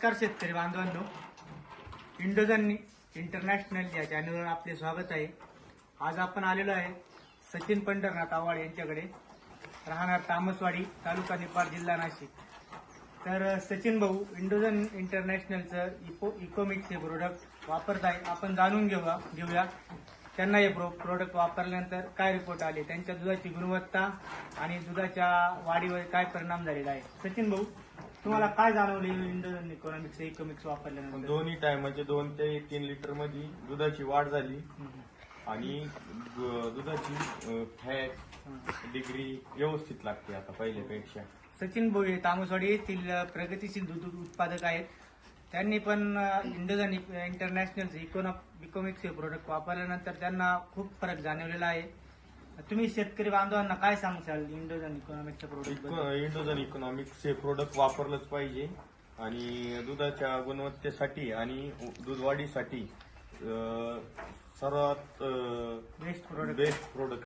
नमस्कार शेतकरी बांधवांनो, इंडोजन इंटरनॅशनल या चॅनलवर आपले स्वागत आहे। आज आपण आलेलो आहे सचिन पंढरनाथ आव्हाड यांच्याकडे, राहणार तामसवाडी, तालुका निपाट, जिल्हा नाशिक। तर सचिन भाऊ इंडोजन इंटरनॅशनलचं इकोमिक्स हे प्रोडक्ट वापरत आहे। आपण जाणून घेऊया त्यांना हे प्रोडक्ट वापरल्यानंतर काय रिपोर्ट आले, त्यांच्या दुधाची गुणवत्ता आणि दुधाच्या वाढीवर काय परिणाम झालेला आहे। सचिन भाऊ, तुम्हाला काय जाणवले इंडोजन इकोमिक्स वापरल्यानंतर? दोन्ही टायमाचे 2 ते 3 लिटर मध्ये दुधाची वाढ झाली आणि दुधाची फॅट डिग्री व्यवस्थित लागते आता पहिल्यापेक्षा। सचिन भाऊ हे तामसवाडी येथील प्रगतीशील दूध उत्पादक आहेत। त्यांनी पण इंडोजन इंटरनॅशनलचे इकोमिक्स हे प्रोडक्ट वापरल्यानंतर त्यांना खूप फरक जाणवलेला आहे। तुम्ही शेतकरी बांधवांना काय सांगशाल इंडोजन इकोनॉमिक्सच्या प्रोडक्ट? इंडोजन इकॉनॉमिक्स हे प्रोडक्ट वापरलंच पाहिजे आणि दुधाच्या गुणवत्तेसाठी आणि दूध वाढीसाठी सर्वात बेस्ट प्रोडक्ट